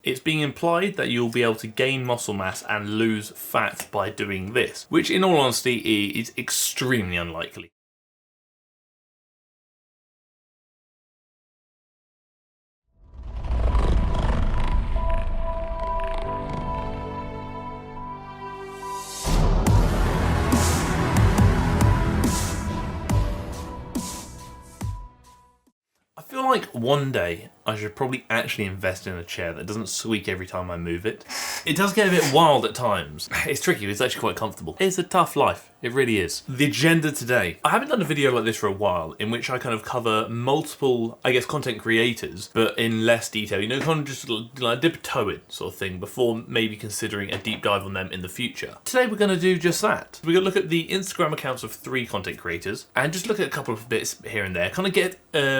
It's being implied that you'll be able to gain muscle mass and lose fat by doing this, which in all honesty is extremely unlikely. I feel like one day I should probably actually invest in a chair that doesn't squeak every time I move it. It does get a bit wild at times. It's tricky, it's actually quite comfortable. It's a tough life, it really is. The agenda today. I haven't done a video like this for a while in which I kind of cover multiple, I guess, content creators, but in less detail, you know, kind of just like dip a toe in sort of thing before maybe considering a deep dive on them in the future. Today we're going to do just that. We're going to look at the Instagram accounts of 3 content creators and just look at a couple of bits here and there, kind of get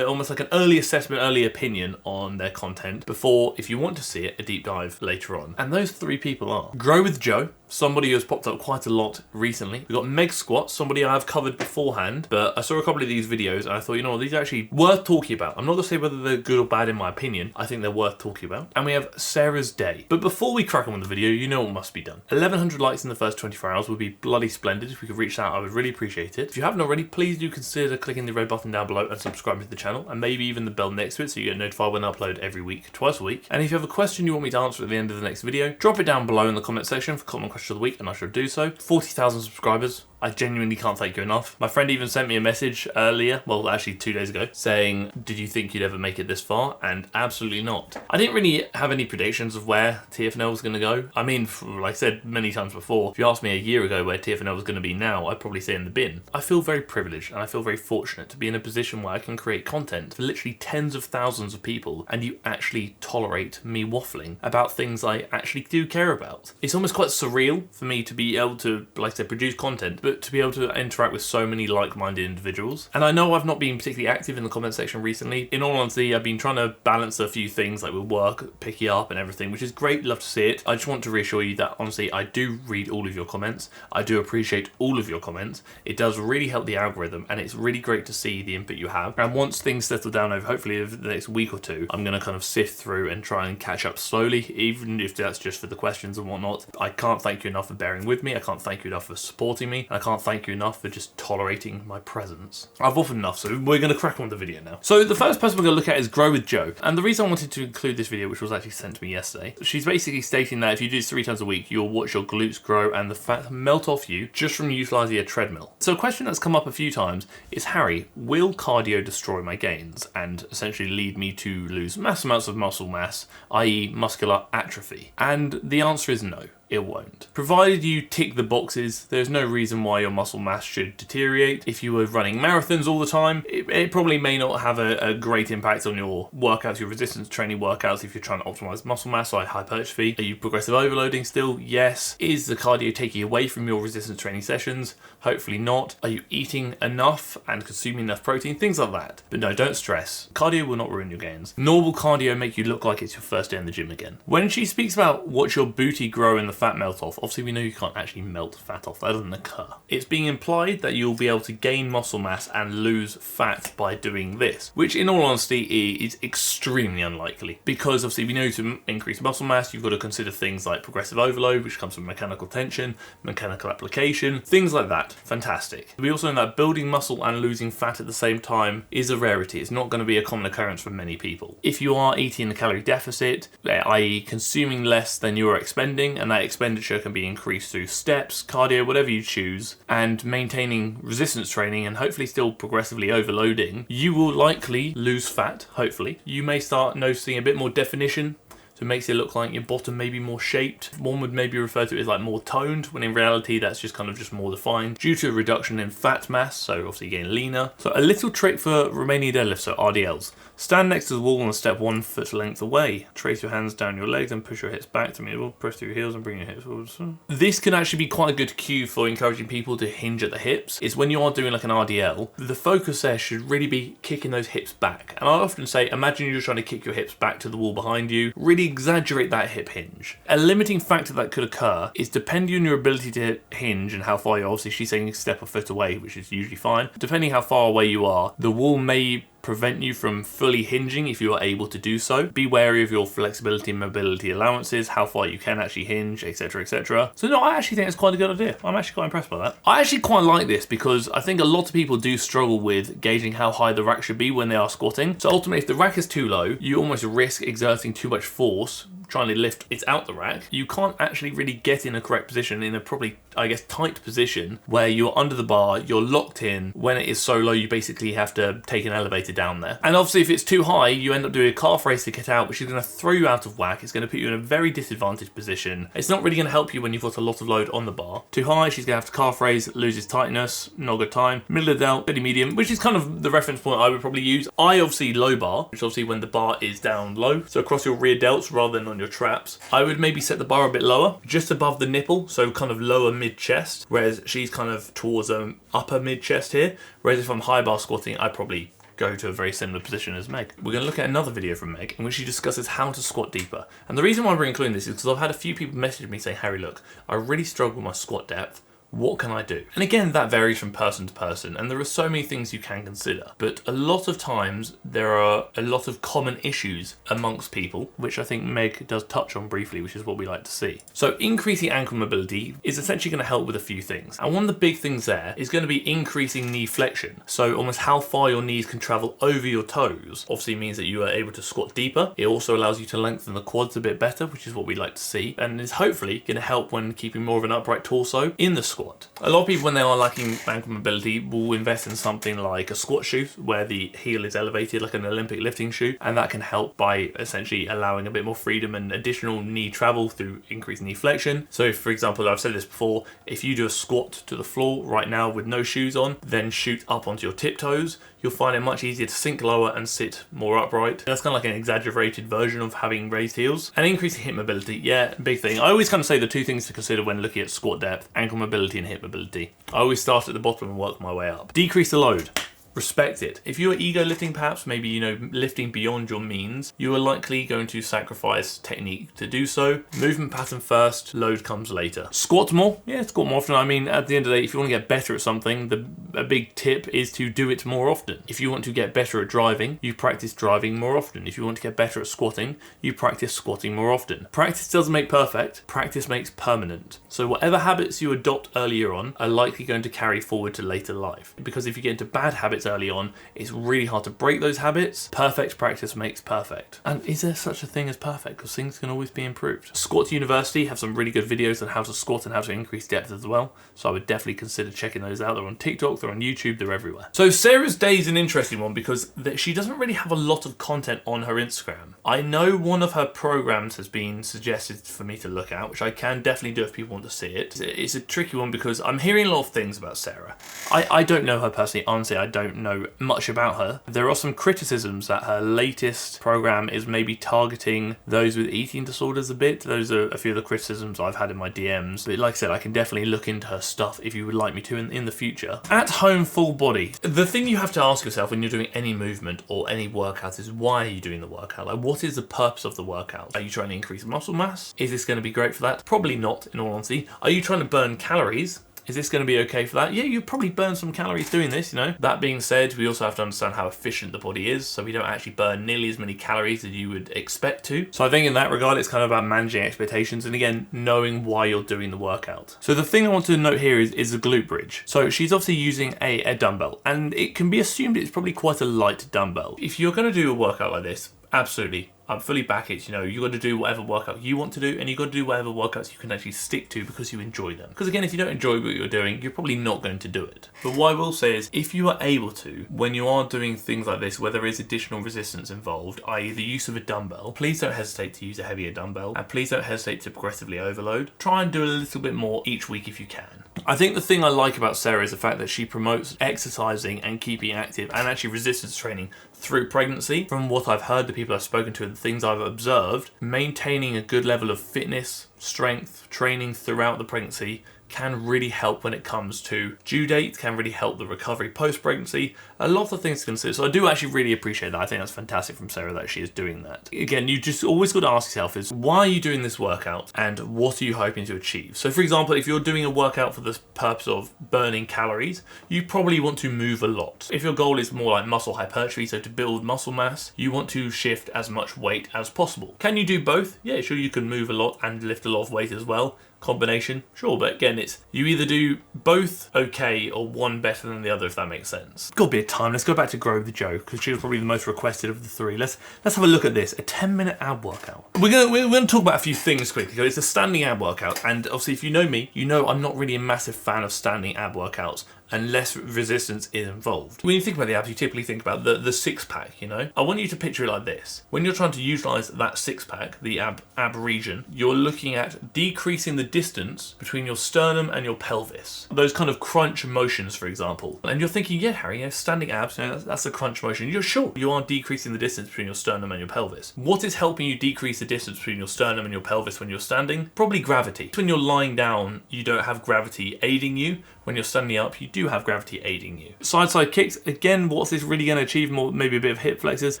almost like an early assessment, early opinion on their content before, if you want to see it, a deep dive later on. And those 3 people are GrowWithJo, somebody who has popped up quite a lot recently. We've got MegSquats, somebody I have covered beforehand, but I saw a couple of these videos and I thought, you know what, these are actually worth talking about. I'm not going to say whether they're good or bad in my opinion. I think they're worth talking about. And we have Sarah's Day. But before we crack on with the video, you know what must be done. 1,100 likes in the first 24 hours would be bloody splendid. If we could reach that, I would really appreciate it. If you haven't already, please do consider clicking the red button down below and subscribing to the channel, and maybe even the bell next to it so you get notified when I upload every week, twice a week. And if you have a question you want me to answer at the end of the next video, drop it down below in the comment section for common question of the week and I shall do so. 40,000 subscribers. I genuinely can't thank you enough. My friend even sent me a message earlier, well actually 2 days ago, saying, did you think you'd ever make it this far? And absolutely not. I didn't really have any predictions of where TFNL was going to go. I mean, like I said many times before, if you asked me a year ago where TFNL was going to be now, I'd probably say in the bin. I feel very privileged and I feel very fortunate to be in a position where I can create content for literally tens of thousands of people and you actually tolerate me waffling about things I actually do care about. It's almost quite surreal for me to be able to, like I said, produce content, but to be able to interact with so many like-minded individuals. And I know I've not been particularly active in the comment section recently. In all honesty, I've been trying to balance a few things like with work, picking up and everything, which is great, love to see it. I just want to reassure you that honestly, I do read all of your comments. I do appreciate all of your comments. It does really help the algorithm and it's really great to see the input you have. And once things settle down over hopefully over the next week or two, I'm going to kind of sift through and try and catch up slowly, even if that's just for the questions and whatnot. I can't thank you enough for bearing with me. I can't thank you enough for supporting me. I can't thank you enough for just tolerating my presence. I've offered enough, so we're going to crack on with the video now. So the first person we're going to look at is GrowWithJo. And the reason I wanted to include this video, which was actually sent to me yesterday, she's basically stating that if you do this 3 times a week, you'll watch your glutes grow and the fat melt off you just from utilizing a treadmill. So a question that's come up a few times is, Harry, will cardio destroy my gains and essentially lead me to lose mass amounts of muscle mass, i.e. muscular atrophy? And the answer is no. It won't. Provided you tick the boxes, there's no reason why your muscle mass should deteriorate. If you were running marathons all the time, it probably may not have a great impact on your workouts, your resistance training workouts if you're trying to optimize muscle mass or hypertrophy. Are you progressive overloading still? Yes. Is the cardio taking away from your resistance training sessions? Hopefully not. Are you eating enough and consuming enough protein? Things like that. But no, don't stress. Cardio will not ruin your gains. Nor will cardio make you look like it's your first day in the gym again. When she speaks about watch your booty grow in the fat melt off, obviously we know you can't actually melt fat off, that doesn't occur. It's being implied that you'll be able to gain muscle mass and lose fat by doing this, which in all honesty is extremely unlikely, because obviously we know to increase muscle mass you've got to consider things like progressive overload, which comes from mechanical tension, mechanical application, things like that. Fantastic. We also know that building muscle and losing fat at the same time is a rarity. It's not going to be a common occurrence for many people. If you are eating a calorie deficit, i.e. consuming less than you're expending, and that expenditure can be increased through steps, cardio, whatever you choose, and maintaining resistance training and hopefully still progressively overloading, you will likely lose fat, hopefully. You may start noticing a bit more definition, so it makes it look like your bottom may be more shaped. One would maybe refer to it as like more toned, when in reality that's just kind of just more defined due to a reduction in fat mass, so obviously getting leaner. So a little trick for Romanian deadlifts, so RDLs. Stand next to the wall and step 1 foot length away. Trace your hands down your legs and push your hips back to the middle. Press through your heels and bring your hips forwards. This can actually be quite a good cue for encouraging people to hinge at the hips. It's when you are doing like an RDL, the focus there should really be kicking those hips back. And I often say, imagine you're trying to kick your hips back to the wall behind you. Really exaggerate that hip hinge. A limiting factor that could occur is depending on your ability to hinge and how far you're, obviously she's saying step a foot away, which is usually fine. Depending how far away you are, the wall may prevent you from fully hinging if you are able to do so. Be wary of your flexibility and mobility allowances, how far you can actually hinge, etc, etc. So no, I actually think it's quite a good idea. I'm actually quite impressed by that. I actually quite like this because I think a lot of people do struggle with gauging how high the rack should be when they are squatting. So ultimately, if the rack is too low, you almost risk exerting too much force trying to lift it out the rack. You can't actually really get in a correct position, in a probably, I guess, tight position where you're under the bar, you're locked in. When it is so low, you basically have to take an elevator down there. And obviously if it's too high, you end up doing a calf raise to get out, which is going to throw you out of whack. It's going to put you in a very disadvantaged position. It's not really going to help you when you've got a lot of load on the bar. Too high, she's going to have to calf raise, loses tightness, not good time. Middle of the delt, pretty medium, which is kind of the reference point I would probably use. I obviously low bar, which is obviously when the bar is down low, so across your rear delts rather than on your traps. I would maybe set the bar a bit lower, just above the nipple, so kind of lower mid-chest, whereas she's kind of towards upper mid-chest here. Whereas if I'm high bar squatting, I'd probably go to a very similar position as Meg. We're going to look at another video from Meg in which she discusses how to squat deeper. And the reason why we're including this is because I've had a few people message me saying, Harry, look, I really struggle with my squat depth. What can I do? And again, that varies from person to person, and there are so many things you can consider. But a lot of times, there are a lot of common issues amongst people, which I think Meg does touch on briefly, which is what we like to see. So increasing ankle mobility is essentially going to help with a few things. And one of the big things there is going to be increasing knee flexion. So almost how far your knees can travel over your toes obviously means that you are able to squat deeper. It also allows you to lengthen the quads a bit better, which is what we like to see, and is hopefully going to help when keeping more of an upright torso in the squat. A lot of people, when they are lacking ankle mobility, will invest in something like a squat shoe where the heel is elevated like an Olympic lifting shoe, and that can help by essentially allowing a bit more freedom and additional knee travel through increased knee flexion. So if, for example, I've said this before, if you do a squat to the floor right now with no shoes on, then shoot up onto your tiptoes, you'll find it much easier to sink lower and sit more upright. That's kind of like an exaggerated version of having raised heels. And increasing hip mobility, yeah, big thing. I always kind of say the two things to consider when looking at squat depth: ankle mobility and hip mobility. I always start at the bottom and work my way up. Decrease the load. Respect it. If you are ego lifting, perhaps maybe, you know, lifting beyond your means, you are likely going to sacrifice technique to do so. Movement pattern first, load comes later. Squat more? Yeah, squat more often. I mean, at the end of the day, if you want to get better at something, a big tip is to do it more often. If you want to get better at driving, you practice driving more often. If you want to get better at squatting, you practice squatting more often. Practice doesn't make perfect, practice makes permanent. So whatever habits you adopt earlier on are likely going to carry forward to later life. Because if you get into bad habits early on, it's really hard to break those habits. Perfect practice makes perfect. And is there such a thing as perfect? Because things can always be improved. Squat University have some really good videos on how to squat and how to increase depth as well. So I would definitely consider checking those out. They're on TikTok, they're on YouTube, they're everywhere. So Sarah's day is an interesting one because she doesn't really have a lot of content on her Instagram. I know one of her programs has been suggested for me to look at, which I can definitely do if people want to see it. It's a tricky one because I'm hearing a lot of things about Sarah. I don't know her personally. Honestly, I don't know much about her. There are some criticisms that her latest program is maybe targeting those with eating disorders a bit. Those are a few of the criticisms I've had in my DMs. But like I said, I can definitely look into her stuff if you would like me to in the future. At home full body. The thing you have to ask yourself when you're doing any movement or any workout is, why are you doing the workout? Like, what is the purpose of the workout? Are you trying to increase muscle mass? Is this going to be great for that? Probably not, in all honesty. Are you trying to burn calories? Is this going to be okay for that? Yeah, you probably burn some calories doing this, you know. That being said, we also have to understand how efficient the body is, so we don't actually burn nearly as many calories as you would expect to. So I think in that regard, it's kind of about managing expectations and, again, knowing why you're doing the workout. So the thing I want to note here is the glute bridge. So she's obviously using a dumbbell, and it can be assumed it's probably quite a light dumbbell. If you're going to do a workout like this, absolutely, I'm fully back it. You know, you got to do whatever workout you want to do, and you got to do whatever workouts you can actually stick to because you enjoy them. Because again, if you don't enjoy what you're doing, you're probably not going to do it. But what I will say is, if you are able to, when you are doing things like this where there is additional resistance involved, i.e. the use of a dumbbell, please don't hesitate to use a heavier dumbbell, and please don't hesitate to progressively overload. Try and do a little bit more each week if you can. I think the thing I like about Sarah is the fact that she promotes exercising and keeping active and actually resistance training through pregnancy. From what I've heard, the people I've spoken to, and the things I've observed, maintaining a good level of fitness, strength, training throughout the pregnancy can really help when it comes to due date, can really help the recovery post-pregnancy. A lot of things to consider. So I do actually really appreciate that. I think that's fantastic from Sarah that she is doing that. Again, you just always got to ask yourself is, why are you doing this workout and what are you hoping to achieve? So for example, if you're doing a workout for the purpose of burning calories, you probably want to move a lot. If your goal is more like muscle hypertrophy, so to build muscle mass, you want to shift as much weight as possible. Can you do both? Yeah, sure, you can move a lot and lift a lot of weight as well. Combination, sure, but again, it's you either do both okay or one better than the other, if that makes sense. Got a bit of time. Let's go back to GrowWithJo because she was probably the most requested of the three. Let's have a look at this. A 10-minute ab workout. We're gonna talk about a few things quickly. It's a standing ab workout, and obviously, if you know me, you know I'm not really a massive fan of standing ab workouts unless resistance is involved. When you think about the abs, you typically think about the six-pack, you know? I want you to picture it like this. When you're trying to utilize that six-pack, the ab region, you're looking at decreasing the distance between your sternum and your pelvis. Those kind of crunch motions, for example. And you're thinking, yeah, Harry, standing abs, that's a crunch motion. You're sure you are decreasing the distance between your sternum and your pelvis. What is helping you decrease the distance between your sternum and your pelvis when you're standing? Probably gravity. When you're lying down, you don't have gravity aiding you. When you're standing up, you do have gravity aiding you. Side kicks, again, what's this really going to achieve? More, maybe a bit of hip flexors.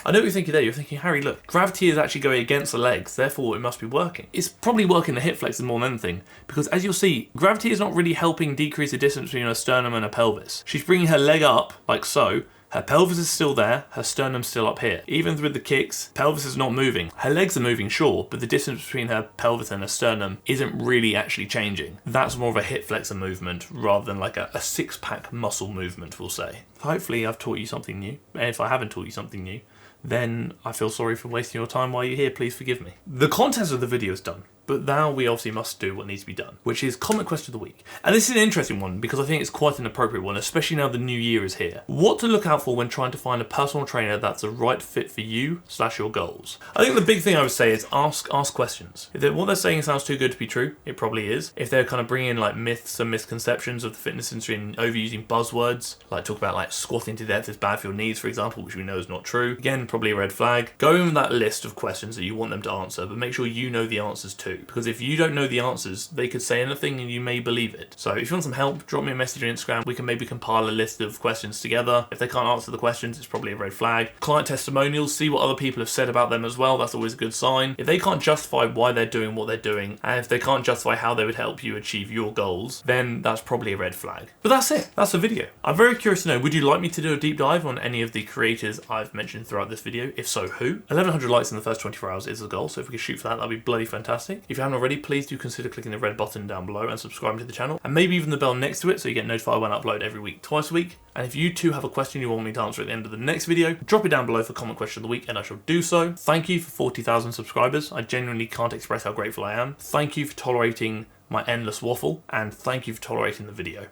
I know what you're thinking there. You're thinking, Harry, look, gravity is actually going against the legs, therefore it must be working. It's probably working the hip flexors more than anything, because as you'll see, gravity is not really helping decrease the distance between her sternum and her pelvis. She's bringing her leg up, like so. Her pelvis is still there, her sternum's still up here. Even with the kicks, pelvis is not moving. Her legs are moving, sure, but the distance between her pelvis and her sternum isn't really actually changing. That's more of a hip flexor movement rather than like a six-pack muscle movement, we'll say. Hopefully I've taught you something new. And if I haven't taught you something new, then I feel sorry for wasting your time while you're here. Please forgive me. The content of the video is done, but now we obviously must do what needs to be done, which is comment question of the week. And this is an interesting one because I think it's quite an appropriate one, especially now the new year is here. What to look out for when trying to find a personal trainer that's the right fit for you / your goals. I think the big thing I would say is ask questions. If what they're saying sounds too good to be true, it probably is. If they're kind of bringing in like myths and misconceptions of the fitness industry and overusing buzzwords, like talk about like squatting to death is bad for your knees, for example, which we know is not true. Again, probably a red flag. Go in with that list of questions that you want them to answer, but make sure you know the answers too. Because if you don't know the answers, they could say anything and you may believe it. So if you want some help, drop me a message on Instagram. We can maybe compile a list of questions together. If they can't answer the questions, it's probably a red flag. Client testimonials, see what other people have said about them as well. That's always a good sign. If they can't justify why they're doing what they're doing, and if they can't justify how they would help you achieve your goals, then that's probably a red flag. But that's it. That's the video. I'm very curious to know, would you like me to do a deep dive on any of the creators I've mentioned throughout this video? If so, who? 1100 likes in the first 24 hours is the goal, so if we could shoot for that, that'd be bloody fantastic. If you haven't already, please do consider clicking the red button down below and subscribing to the channel, and maybe even the bell next to it so you get notified when I upload every week, twice a week. And if you too have a question you want me to answer at the end of the next video, drop it down below for comment question of the week and I shall do so. Thank you for 40,000 subscribers. I genuinely can't express how grateful I am. Thank you for tolerating my endless waffle, and thank you for tolerating the video.